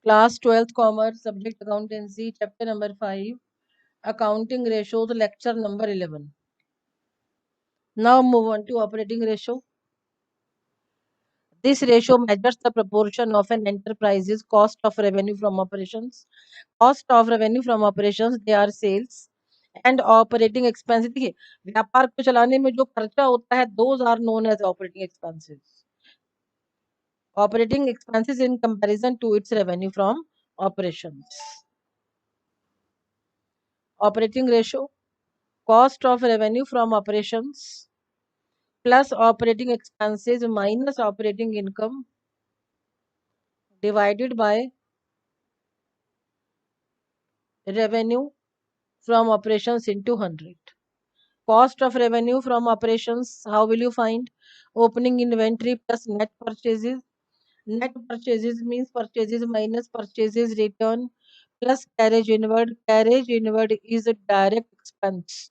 Class 12th Commerce, subject Accountancy, chapter number 5, Accounting Ratios, lecture number 11. Now move on to operating ratio. This ratio measures the proportion of an enterprise's cost of revenue from operations. Cost of revenue from operations, they are sales and operating expenses. देखिए व्यापार को चलाने में जो खर्चा होता है, those are known as operating expenses. Operating expenses in comparison to its revenue from operations. Operating ratio, cost of revenue from operations plus operating expenses minus operating income divided by revenue from operations into 100. Cost of revenue from operations, how will you find? Opening inventory plus net purchases. Net purchases means purchases minus purchases return plus carriage inward. Carriage inward is a direct expense.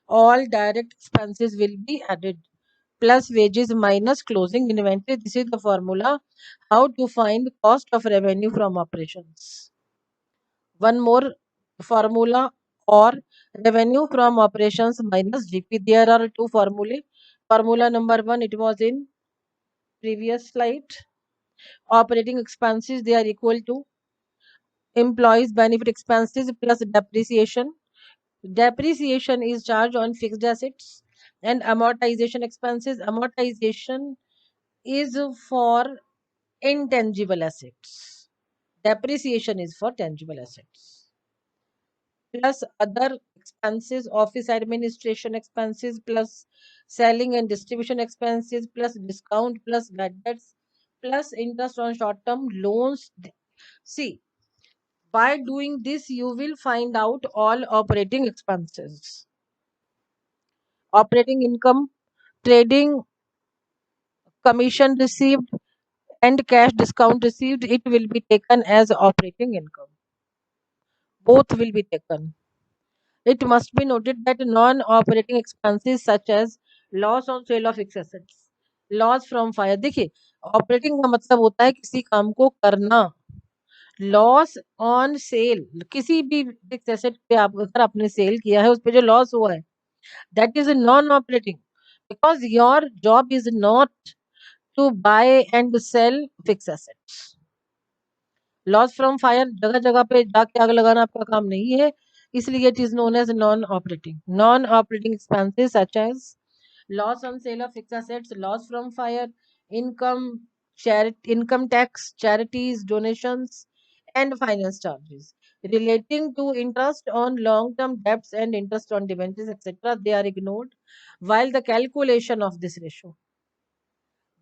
All direct expenses will be added plus wages minus closing inventory. This is the formula how to find cost of revenue from operations. One more formula, or revenue from operations minus GP. There are two formulae. Formula number 1, it was in previous slide. Operating expenses, they are equal to employees benefit expenses plus depreciation. Depreciation is charged on fixed assets, and amortization expenses. Amortization is for intangible assets. Depreciation is for tangible assets. Plus other expenses, office administration expenses, plus selling and distribution expenses, plus discount, plus bad debts, plus interest on short-term loans. See, by doing this, you will find out all operating expenses. Operating income, trading commission received, and cash discount received, it will be taken as operating income. Both will be taken. It must be noted that non-operating expenses such as loss on sale of fixed assets, loss from fire. देखिए operating का मतलब होता है किसी काम को करना. Loss on cell, किसी भी फिक्स एसेट पे आप अगर आपने सेल किया है उस पे जो लॉस हुआ है, that is non operating, because your job is not to buy and sell fix assets. Loss from fire, जगह जगह पे जाके आग लगाना आपका काम नहीं है, इसलिए it is known as non operating. Non operating expenses such as loss on sale of fixed assets, loss from fire, income, income tax, charities, donations, and finance charges relating to interest on long-term debts and interest on debentures, etc. They are ignored while the calculation of this ratio.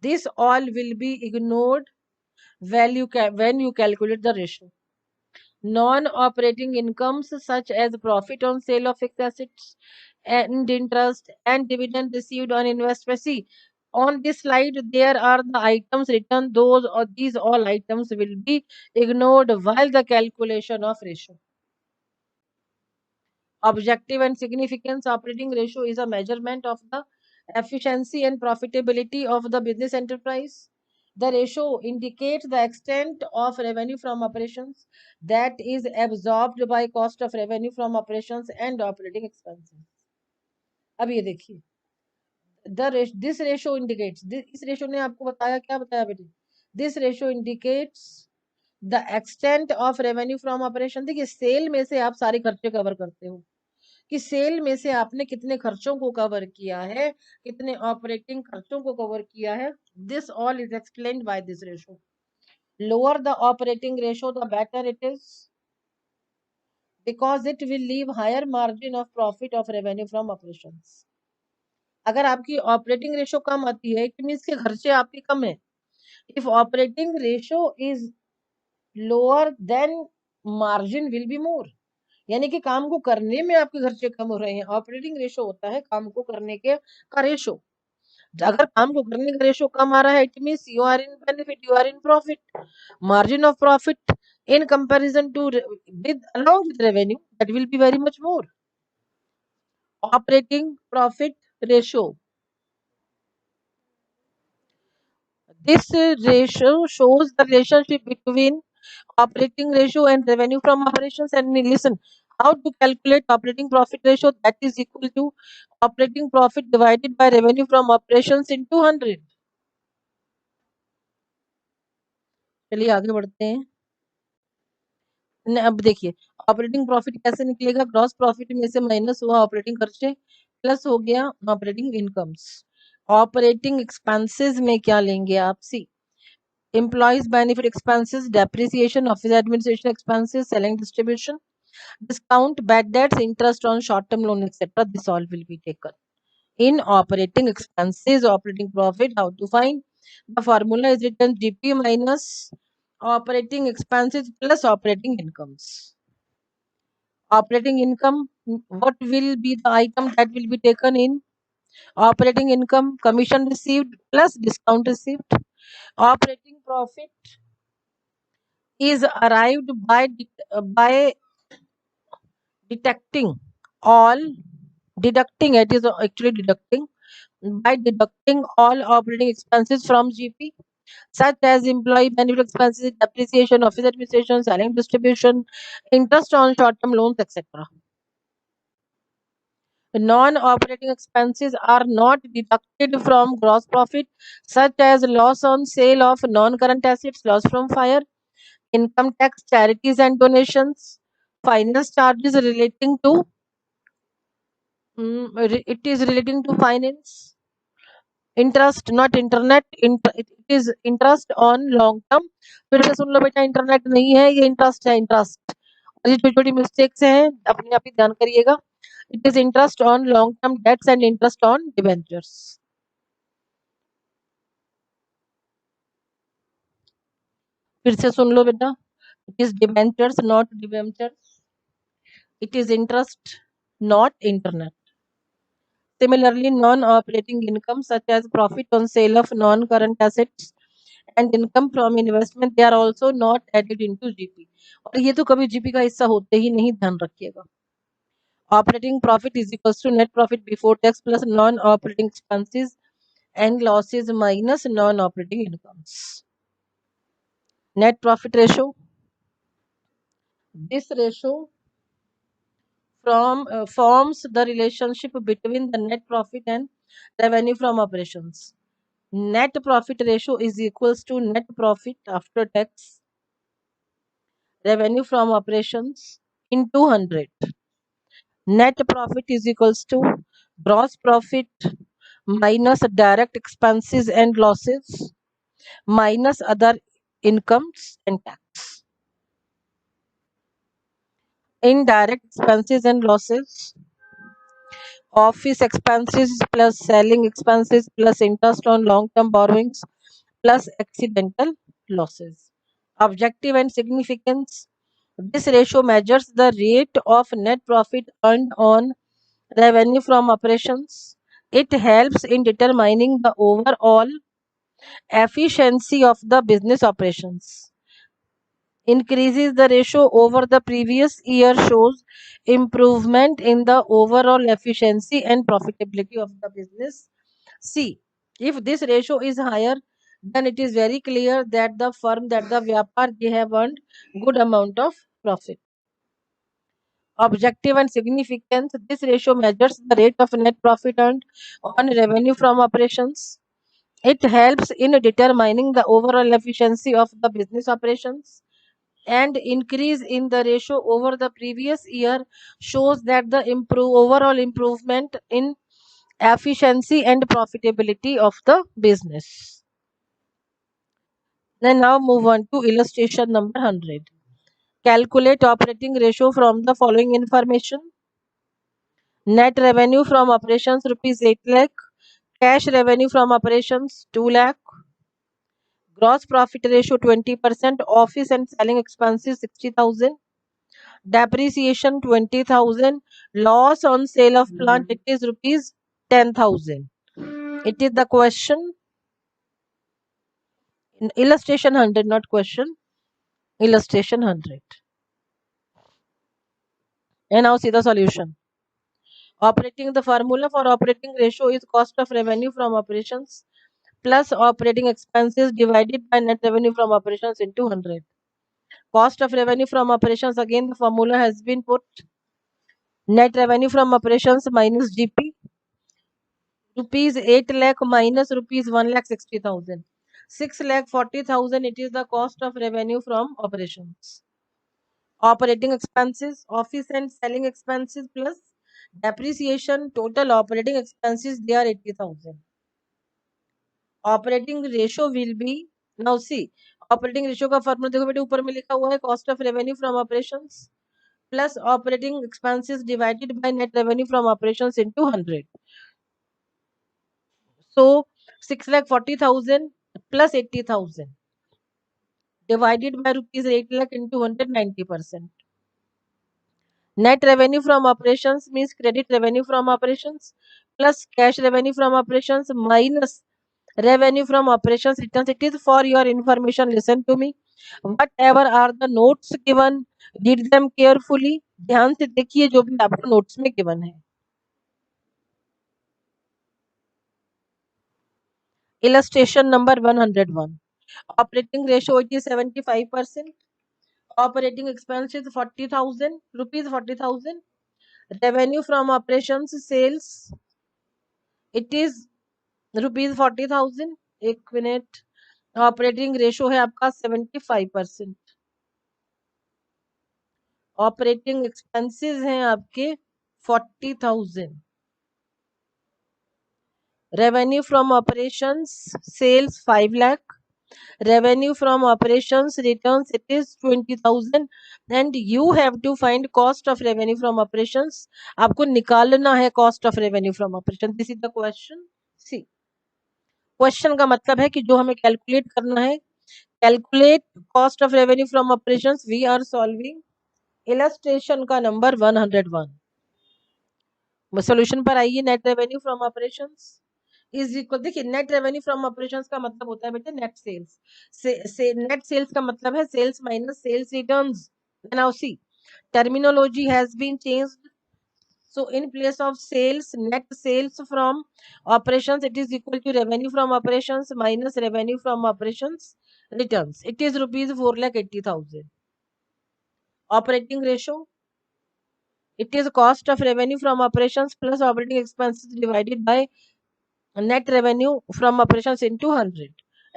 This all will be ignored when you calculate the ratio. Non-operating incomes such as profit on sale of fixed assets and interest and dividend received on investment. See, on this slide there are the items written. Those or these all items will be ignored while the calculation of ratio. Objective and significance. Operating ratio is a measurement of the efficiency and profitability of the business enterprise. The ratio indicates the extent of revenue from operations that is absorbed by cost of revenue from operations and operating expenses. अब ये देखिए, this ratio indicates, इस ratio ने आपको बताया, क्या बताया बेटी? This ratio indicates the extent of revenue from operation. देखिए सेल में से आप सारे खर्चे कवर करते हो कि सेल में से आपने कितने खर्चों को कवर किया है, कितने ऑपरेटिंग खर्चों को कवर किया है. This all is explained by this ratio. Lower the operating ratio the better it is, because it will leave higher margin of profit of revenue from operations. अगर आपकी ऑपरेटिंग रेशो कम आती है, it means के खर्चे आपके कम है. If operating ratio is lower than margin will be more, यानी कि काम को करने में आपके खर्चे कम हो रहे हैं. ऑपरेटिंग रेशो होता है काम को करने के का रेशो. अगर काम को करने का रेशो कम आ रहा है, it means you are in benefit, you are in profit. Margin of profit in comparison to with along with revenue, that will be very much more. Operating profit ratio, this ratio shows the relationship between operating ratio and revenue from operations. And listen, how to calculate operating profit ratio? That is equal to operating profit divided by revenue from operations into 100. चलिए आगे बढ़ते हैं। अब देखिए operating profit कैसे निकलेगा, gross profit में से माइनस हुआ ऑपरेटिंग खर्चे प्लस हो गया ऑपरेटिंग इनकम्स। ऑपरेटिंग एक्सपेंसेस में क्या लेंगे आप, सी employees benefit expenses, depreciation, office administration expenses, selling distribution, discount, bad debts, interest on short term loan, etc. This all will be taken in operating expenses. Operating profit, how to find? The formula is written GP minus operating expenses plus operating incomes. Operating income, what will be the item that will be taken in operating income? Commission received plus discount received. Operating profit is arrived by detecting all deducting, it is actually deducting, by deducting all operating expenses from GP, such as employee benefit expenses, depreciation, office administration, selling distribution, interest on short term loans, etc. Non-operating expenses are not deducted from gross profit, such as loss on sale of non-current assets, loss from fire, income tax, charities and donations, finance charges relating to it is relating to finance, interest not internet, it is interest on long term। फिर से सुन लो बेटा, internet नहीं है ये interest है, interest. और ये छोटी छोटी मिस्टेक्स हैं, अपने आप ही ध्यान करिएगा। It is interest on long term debts and interest on debentures. फिर से सुन लो बेटा, it is debentures not debentures, it is interest not internet। Similarly, non-operating income such as profit on sale of non-current assets and income from investment, they are also not added into GP। और ये तो कभी GP का हिस्सा होते ही नहीं, ध्यान रखिएगा। Operating profit is equals to net profit before tax plus non-operating expenses and losses minus non-operating incomes। Net profit ratio, this ratio forms the relationship between the net profit and revenue from operations। Net profit ratio is equals to net profit after tax revenue from operations into 100। Net profit is equals to gross profit minus direct expenses and losses minus other incomes and tax। Indirect expenses and losses, office expenses plus selling expenses plus interest on long-term borrowings plus accidental losses। Objective and significance, this ratio measures the rate of net profit earned on revenue from operations. It helps in determining the overall efficiency of the business operations. Increases the ratio over the previous year shows improvement in the overall efficiency and profitability of the business. See, if this ratio is higher, then it is very clear that the firm, that the vyapar, they have earned good amount of profit। Objective and significance, this ratio measures the rate of net profit earned on revenue from operations. It helps in determining the overall efficiency of the business operations, and increase in the ratio over the previous year shows that the overall improvement in efficiency and profitability of the business। Then now move on to illustration number 100. Calculate operating ratio from the following information. Net revenue from operations rupees 8 lakh, cash revenue from operations 2 lakh, gross profit ratio 20%, office and selling expenses 60,000, depreciation 20,000, loss on sale of plant, it is rupees 10,000. It is the question in illustration 100, not question, illustration 100। And now see the solution. Operating, the formula for operating ratio is cost of revenue from operations plus operating expenses divided by net revenue from operations into 100। Cost of revenue from operations, again the formula has been put. Net revenue from operations minus GP, rupees 8 lakh minus rupees 1,60,000. 6,40,000, it is the cost of revenue from operations. Operating expenses, office and selling expenses plus depreciation, total operating expenses, they are 80,000. Operating ratio will be, now see, operating ratio का formula देखो बेटे, ऊपर में लिखा हुआ है cost of revenue from operations plus operating expenses divided by net revenue from operations into 100. So 6,40,000 plus 80,000 divided by rupees 8 lakh into 190%. Net revenue from operations means credit revenue from operations plus cash revenue from operations minus revenue from operations returns. It is for your information. Listen to me. Whatever are the notes given, read them carefully. ध्यान से देखिए जो भी आपको notes में given है. Illustration number 101. Operating ratio, it is 75%. Operating expenses 40,000 rupees, 40,000. Revenue from operations sales, it is rupees 40,000. एक minute. Operating ratio है आपका 75%. ऑपरेटिंग एक्सपेंसेस हैं आपके 40,000. Revenue from operations sales 5 lakh. Revenue from operations returns, it is 20,000. and you have to find cost of revenue from operations. आपको निकालना है cost of revenue from operations. This is the question. See, question का मतलब है कि जो हमें calculate करना है, calculate cost of revenue from operations. We are solving illustration का number 101. सोल्यूशन पर आइए. Net revenue from operations is equal, देखिए नेट रेवेन्यू फ्रॉम ऑपरेशंस का मतलब होता है बेटे नेट सेल्स. नेट सेल्स का मतलब है sales minus sales returns. Now see, terminology has been changed. So in place of sales, net sales from operations, it is equal to revenue from operations minus revenue from operations returns. It is rupees 4,80,000. Operating ratio, it is cost of revenue from operations plus operating expenses divided by net revenue from operations into 100.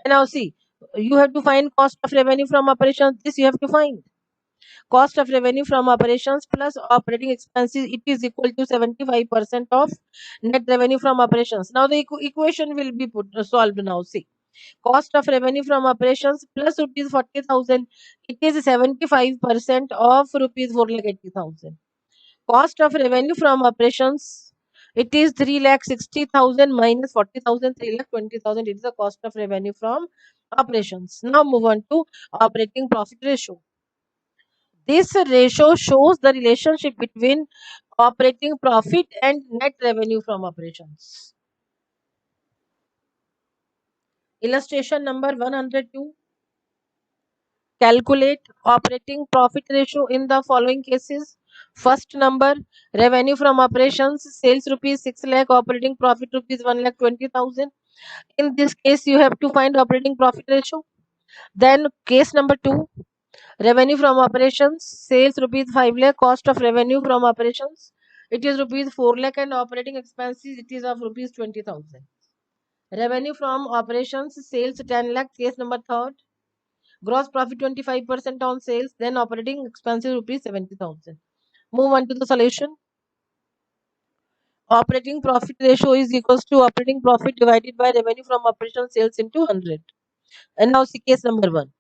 And now see, you have to find cost of revenue from operations. This you have to find. Cost of revenue from operations plus operating expenses, it is equal to 75% of net revenue from operations. Now the equation will be solved. Now see, cost of revenue from operations plus rupees 40,000, it is 75% of rupees 4,80,000. Cost of revenue from operations, it is 3,60,000 minus 40,000, 3,20,000. It is the cost of revenue from operations. Now move on to operating profit ratio. This ratio shows the relationship between operating profit and net revenue from operations. Illustration number 102. Calculate operating profit ratio in the following cases. First number, revenue from operations, sales rupees 6 lakh, operating profit rupees 1,20,000. In this case, you have to find operating profit ratio. Then case number 2, revenue from operations, sales rupees 5 lakh, cost of revenue from operations, it is rupees 4 lakh, and operating expenses, it is of rupees 20,000. Revenue from operations, sales 10 lakh, case number 3rd. Gross profit 25% on sales, then operating expenses rupees 70,000. Move on to the solution. Operating profit ratio is equals to operating profit divided by revenue from operations sales into 100. And now see case number 1.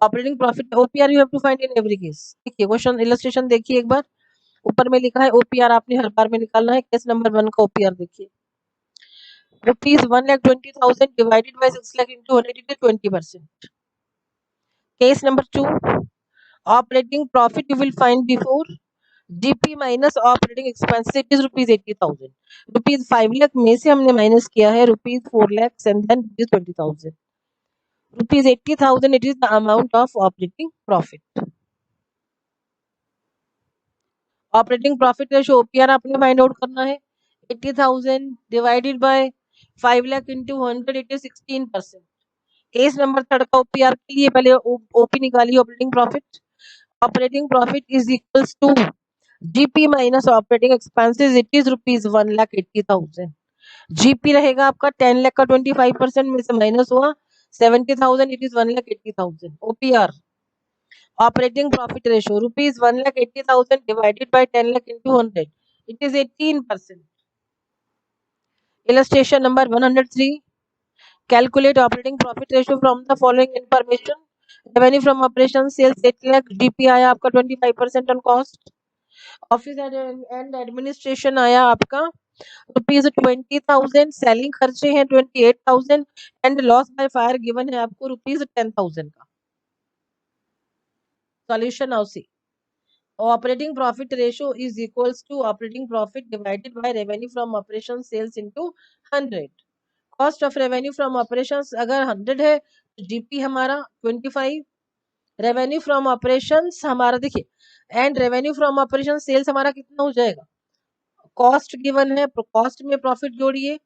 Operating profit OPR you have to find in every case. देखिए question illustration देखिए एक बार. ऊपर में लिखा है OPR आपने हर बार में निकालना है. केस नंबर 1 का ओपीआर देखिए. Rupees 1,20,000 divided by 6 lakh into 100 20%. Case number 2, operating profit you will find before GP minus operating expenses, it is rupees 80,000. Rupees 5 lakh में से हमने माइनस किया है rupees 4 lakh and than rupees 20,000. Rupees 80,000, it is the amount of operating profit. Operating profit ratio OPR आपने find out करना है. 80,000 divided by 5 lakh into 100, it is 16%. Case number 3 का OPR के लिए पहले ओपी निकालिए, operating profit. Operating profit is equals to GP minus operating expenses, it is rupees 1,80,000। GP रहेगा आपका 10 लाख का 25% में से माइनस हुआ 70,000, it is 1,80,000। OPR operating profit ratio rupees 1,80,000 divided by 10 lakh into 100, it is 18%। Illustration number 103. Calculate operating profit ratio from the following information. Revenue from operations sales 8 lakh, GP आया आपका 25% on cost. Office and administration आया आपका ₹20,000, selling खर्चे हैं 28,000 and loss by fire given है आपको ₹10,000 का। Solution of C operating profit ratio is equals to operating profit divided by revenue from operation sales into 100। Cost of revenue from operations अगर 100 है तो जीपी हमारा 25, रेवेन्यू फ्रॉम ऑपरेशंस हमारा देखिए and revenue from operation sales हमारा कितना हो जाएगा, कॉस्ट गिवन है, कॉस्ट में प्रॉफिट जोड़िए,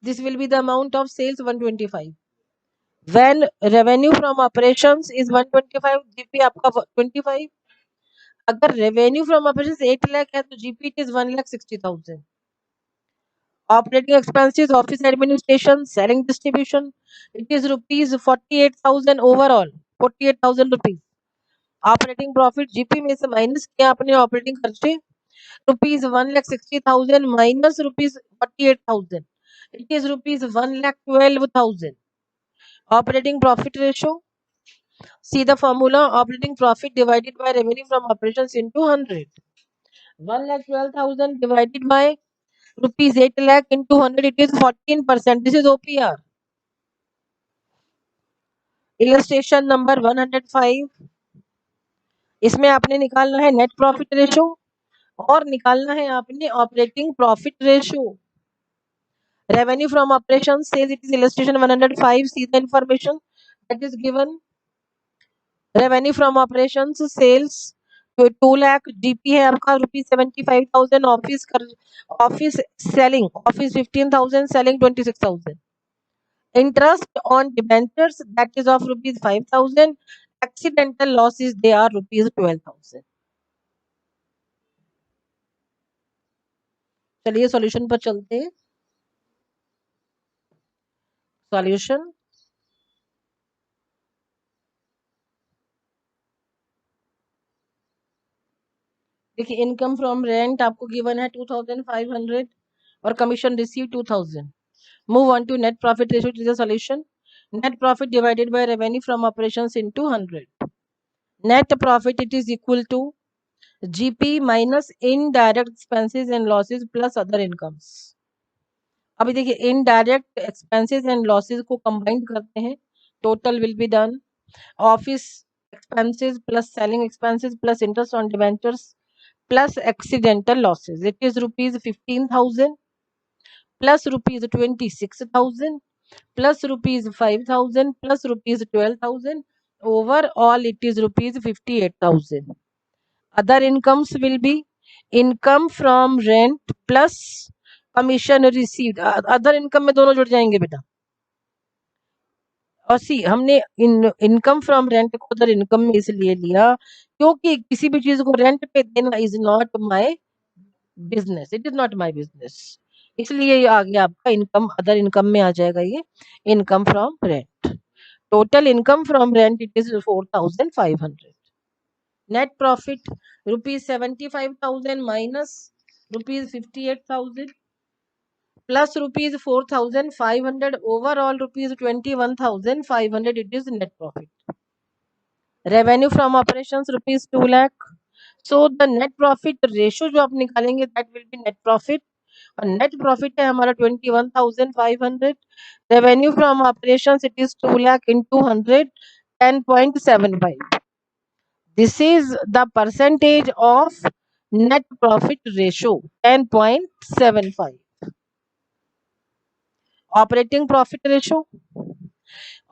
this will be the amount of sales 125। When revenue from operations is 125, GP आपका 25। अगर रेवेन्यू फ्रॉम ऑपरेशंस 8 लाख है तो GP it is 1,60,000। Operating expenses office administration selling distribution it is rupees 48,000 overall, 48,000 rupees. Operating profit GP में से minus किया अपने operating खर्चे rupees 1,60,000 minus rupees 48,000, it is rupees 1,12,000। Operating profit ratio, see the formula operating profit divided by revenue from operations into 100। 1,12,000 divided by rupees 8 lakh into 100, it is 14%. This is OPR. Illustration number 105. इसमें आपने निकालना है net profit ratio और निकालना है आपने operating profit ratio. Revenue from operation sales, it is illustration 105। See the information that is given. Revenue from operation sales 2 lakh, GP है आपका ₹75,000, office selling office 15,000, selling 26,000। Interest on debentures that is of rupees 5,000. Accidental losses they are rupees 12,000. चलिए solution पर चलते हैं। Solution देखिए, income from rent आपको given है 2,500 और commission receive 2,000। Move on to net profit ratio, it is a solution. Net profit divided by revenue from operations into 100। Net profit it is equal to GP minus indirect expenses and losses plus other incomes. अभी देखिए indirect expenses and losses को combine करते हैं, total will be done office expenses plus selling expenses plus interest on debentures plus accidental losses, it is rupees 15,000 plus rupees 26,000 plus rupees 5,000 plus rupees 12,000, overall it is rupees 58,000. Other incomes will be income from rent plus commission received. Other income में दोनों जुड़ जाएंगे बेटा। और सी हमने income from rent को other income में इसलिए लिया क्योंकि किसी भी चीज को रेंट पे देना is not my business, it is not my business, इसलिए ये आ गया आपका इनकम, अदर इनकम में आ जाएगा ये income from rent. Total income from rent it is 4,500। Net profit rupees 75,000 minus rupees 58,000 plus rupees 4,500, overall rupees 21,500, it is net profit. Revenue from operations rupees 2 lakh. So the net profit ratio जो आप निकालेंगे that will be net profit, और net profit है हमारा 21,500। Revenue from operations it is 2 lakh into 100, 10.75. This is the percentage of net profit ratio, 10.75. Operating profit ratio,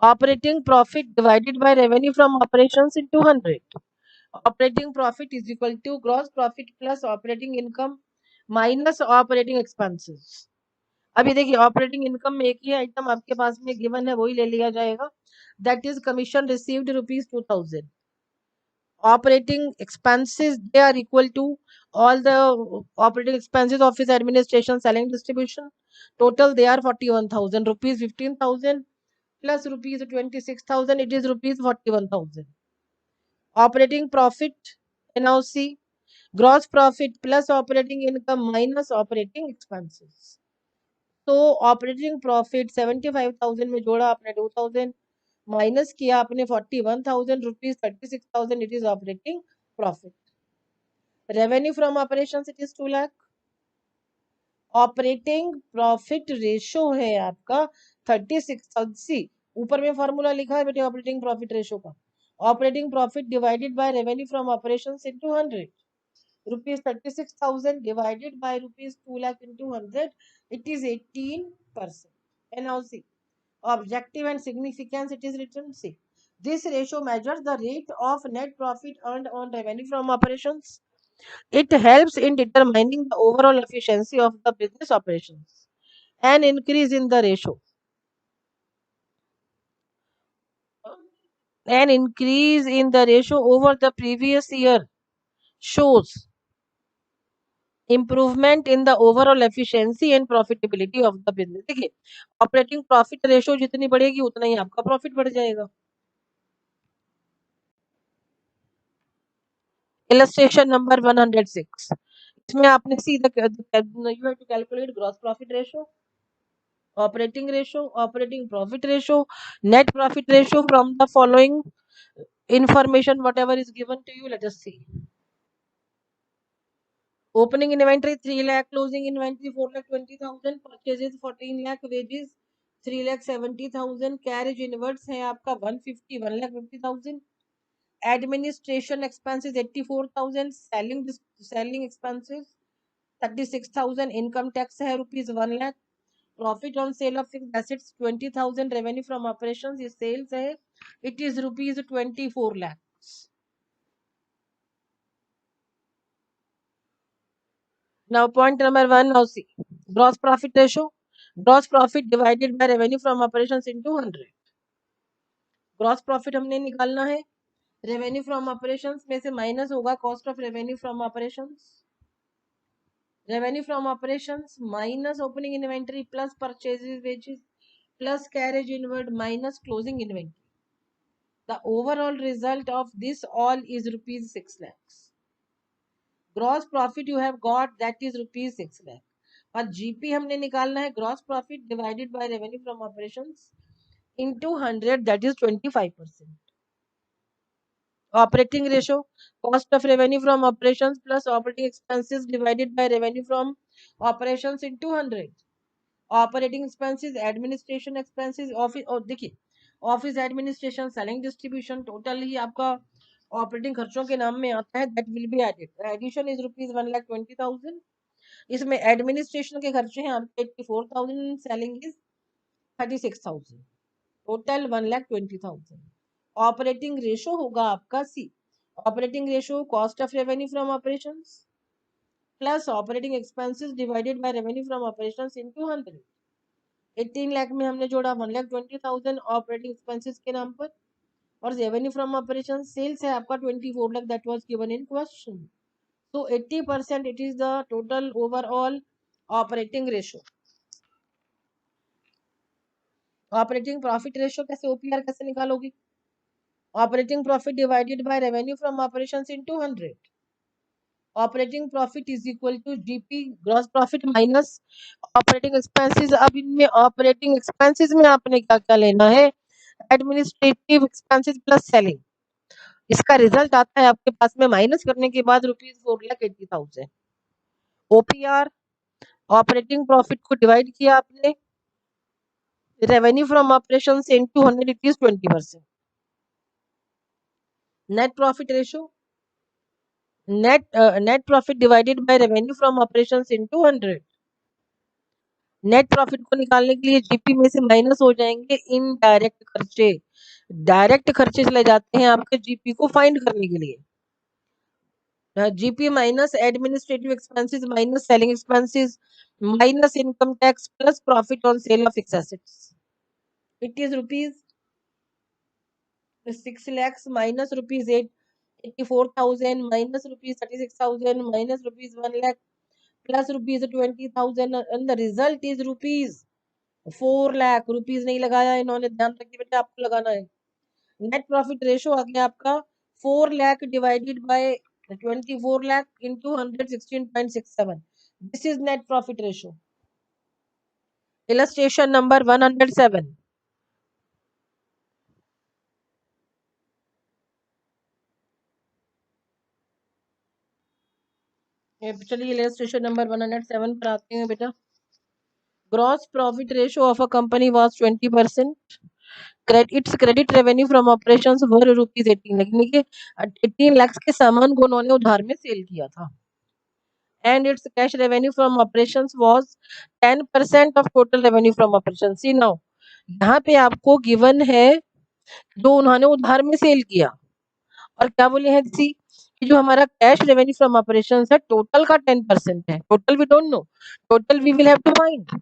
operating profit divided by revenue from operations into 100. Operating profit is equal to gross profit plus operating income minus operating expenses. अभी देखिए operating income में एक ही item आपके पास में given है, वही ले लिया जाएगा, that is commission received rupees 2,000। Operating expenses, they are equal to all the operating expenses, office administration, selling, distribution. Total they are 41,000 rupees, 15,000 plus rupees 26,000. It is rupees 41,000. Operating profit. And now see, gross profit plus operating income minus operating expenses. तो operating profit 75,000 में जोड़ा आपने 2,000, minus किया आपने 41,000 rupees, 36,000, it is operating profit. Revenue from operation it is 2 lakh. Operating profit ratio है आपका 36,000. ऊपर में फॉर्मूला लिखा है बेटे ऑपरेटिंग प्रॉफिट रेशो का. Operating profit divided by revenue from operations into 100. rupees 36,000 divided by rupees 2 lakh into 100, it is 18%. And now see, objective and significance, it is written, see, this ratio measures the rate of net profit earned on revenue from operations. It helps in determining the overall efficiency of the business operations. An increase in the ratio, an increase in the ratio over the previous year shows improvement in the overall efficiency and profitability of the business. देखिए, operating profit ratio जितनी बढ़ेगी उतना ही आपका profit बढ़ जाएगा. Illustration number 106. इसमें आपने सीधा you have to calculate gross profit ratio, operating ratio, operating profit ratio, net profit ratio from the following information whatever is given to you. Let us see. Opening inventory 3 lakh, closing inventory 4 lakh 20,000, purchases 14 lakh, wages 3 lakh 70,000, carriage inwards है आपका 150, 1 lakh 50,000, administration expenses 84,000, selling expenses 36,000, income tax है rupees 1 lakh, profit on sale of fixed assets 20,000, revenue from operations is sales है, it is rupees 24 lakhs. Now point number 1, now see, gross profit ratio, gross profit divided by revenue from operations into 100. Gross profit हमने निकालना है, revenue from operations में से minus होगा cost of revenue from operations, revenue from operations minus opening inventory plus purchases wages plus carriage inward minus closing inventory. The overall result of this all is rupees 6 lakhs. Gross profit you have got that is rupees 6 lakh. और GP हमने निकालना है gross profit divided by revenue from operations into 100, that is 25%. Operating ratio, cost of revenue from operations plus operating expenses divided by revenue from operations into 100. Operating expenses, administration expenses, office, और देखिए office administration, selling, distribution, total ही आपका operating खर्चों के नाम में आता है. That will be added. Addition is rupees 1,20,000. इसमें एडमिनिस्ट्रेशन के खर्चे हैं आपके 84,000, selling is 36,000, total 1,20,000. Operating ratio होगा आपका सी, operating ratio cost of revenue from operations plus operating expenses divided by revenue from operations into 100. 18 lakh में हमने जोड़ा 1,20,000 ऑपरेटिंग एक्सपेंसेस के नाम पर, और रेवेन्यू फ्रॉम ऑपरेशन सेल्स है आपका 24 lakh, that was given in question. So 80% it is the total overall operating ratio. Operating profit ratio कैसे, ओपीआर कैसे निकालोगी? Operating profit divided by revenue from operations into 100. Operating profit is equal to GP gross profit minus operating expenses. अब इनमें operating expenses में आपने क्या क्या लेना है, एडमिनिस्ट्रेटिव एक्सपेंसेस प्लस सेलिंग. इसका रिजल्ट आता है आपके पास में माइनस करने के बाद रुपीज 4,80,000. ओपीआर ऑपरेटिंग प्रॉफिट को डिवाइड किया आपने रेवेन्यू फ्रॉम ऑपरेशन से into 100, it is 20%. Net profit ratio, net profit divided by revenue from operations into 100. Net profit को निकालने के लिए जीपी में से माइनस हो जाएंगे इनडायरेक्ट खर्चे. डायरेक्ट खर्चे चले जाते हैं आपके जीपी को फाइंड करने के लिए. GP minus administrative expenses minus selling expenses minus income tax plus profit on sale of fixed assets. It is rupees 6 lakhs minus rupees 8. 84,000 minus rupees 36,000 minus rupees 1 lakh plus rupees 20,000 and the result is rupees 4 lakh. Rupees नहीं लगाया इन्होंने, ध्यान रखिए बेटा आपको लगाना है. Net profit ratio आ गया आपका 4 lakh divided by 24 lakh into 116.67. This is net profit ratio. Illustration number 107. चलिए इलस्ट्रेशन नंबर 107 पर आते हैं बेटा. Gross profit ratio of a company was 20%. It's credit revenue from operations were rupees 18 lakh. यानी कि 18 लाख के सामान को उन्होंने उधार में सेल किया था. And its cash revenue from operations was 10% of total revenue from operations. See now यहाँ पे आपको गिवन है जो उन्होंने उधार में सेल किया, और क्या बोले हैं सी कि जो हमारा कैश रेवेन्यू फ्रॉम ऑपरेशंस है टोटल का 10% है. Total we don't know, total we will have to find.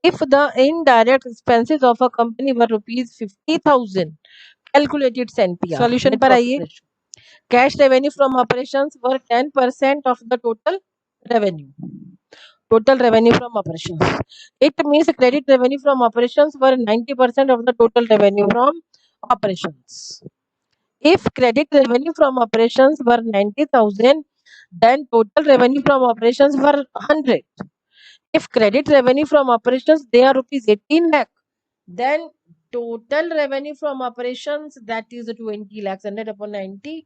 If the indirect expenses of a company were rupees 50,000, calculate its NPR. Solution पर आइए. Cash revenue from operations were 10% of the total revenue. Total revenue from operations. It means credit revenue from operations were 90% of the total revenue from operations. If credit revenue from operations were 90,000, then total revenue from operations were 100. If credit revenue from operations they are rupees 18 lakh, then total revenue from operations that is 20 lakhs. 100 upon 90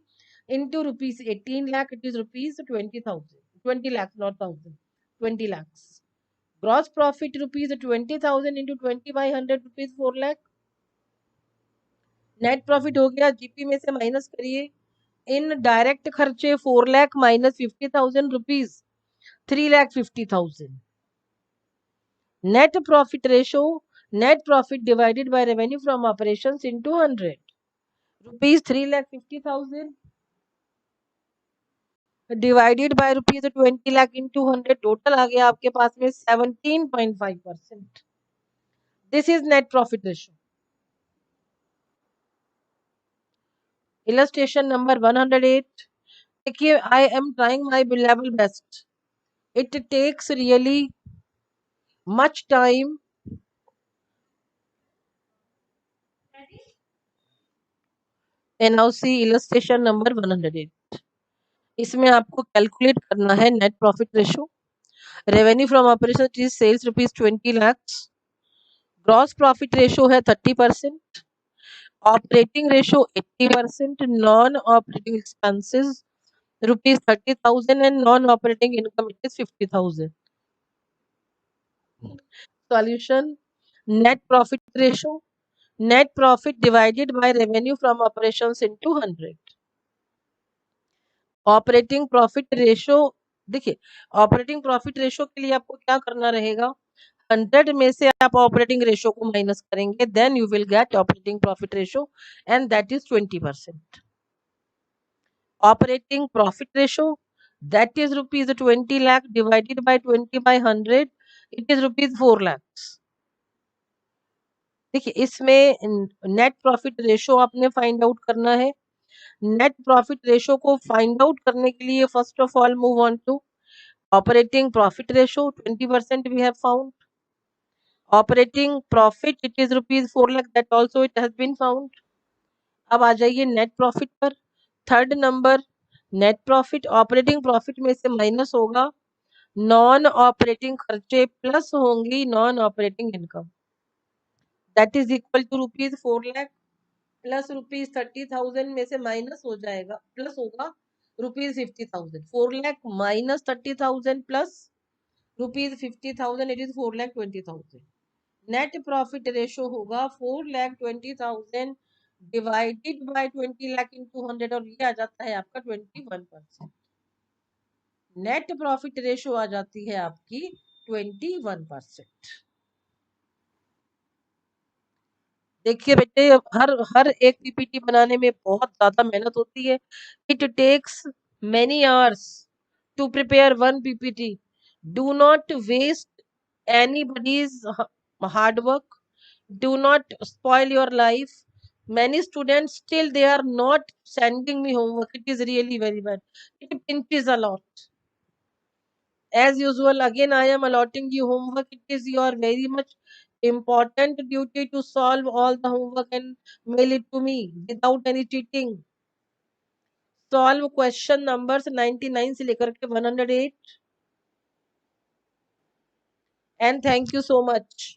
into rupees 18 lakh, it is rupees 20,000. 20 lakhs, not thousand. 20 lakhs. Gross profit rupees 20,000 into 20 by 100 rupees 4 lakh. Net profit हो गया, GP में से minus करिए. In direct खर्चे 4 lakh minus 50,000 rupees 3,50,000. Net profit ratio, net profit divided by revenue from operations into 100. Rupees 3,50,000 divided by rupees 20 lakh into 100. Total आ गया आपके पास में 17.5%. This is net profit ratio. Illustration number 108. देखिए, I am trying my level best. It takes really much time. And now see illustration number 108. इसमें आपको calculate करना है net profit ratio. Revenue from operation is sales rupees 20 lakhs. Gross profit ratio है 30%. Operating ratio 80%. Non operating expenses rupees 30,000 and non operating income it is 50,000. Solution. Net profit ratio, net profit divided by revenue from operations into 100. Operating profit ratio, देखिए operating profit ratio के लिए आपको क्या करना रहेगा, 100 में से आप ऑपरेटिंग रेशो को माइनस करेंगे, then you will get operating profit ratio and that is 20%. Operating profit ratio that is rupees 20 lakh divided by 20 by 100, it is rupees 4 lakhs. देखिए इसमें नेट प्रॉफिट रेशो आपने फाइंड आउट करना है. Net profit ratio को find out करने के लिए first of all move on to operating profit ratio. 20% we have found. Operating profit it is rupees 4 lakh, that also it has been found. अब आ जाइए नेट प्रॉफिट पर. Third number net profit. Operating profit में से minus होगा non operating खर्चे plus होंगी non operating income, that is equal to rupees 4 lakh plus rupees 30,000 में से माइनस हो जाएगा, प्लस होगा rupees 50,000. 4 lakh minus 30,000 plus rupees 50,000, it is 4,20,000. Net profit ratio होगा 4,20,000 डिवाइडेड बाय 20 लाख इंटू 100, और ये आ जाता है आपका 21%. नेट प्रॉफिट रेशो आ जाती है आपकी 21%. देखिए बेटे, हर एक पीपीटी बनाने में बहुत ज्यादा मेहनत होती है. It takes many hours to prepare one PPT. Do not waste anybody's hard work. Do not spoil your life Many students still they are not sending me homework. It is really very bad. It pinches a lot. As usual, again I am allotting you homework. It is your very much important duty to solve all the homework and mail it to me without any cheating. Solve question numbers 99 से लेकर के 108 and thank you so much.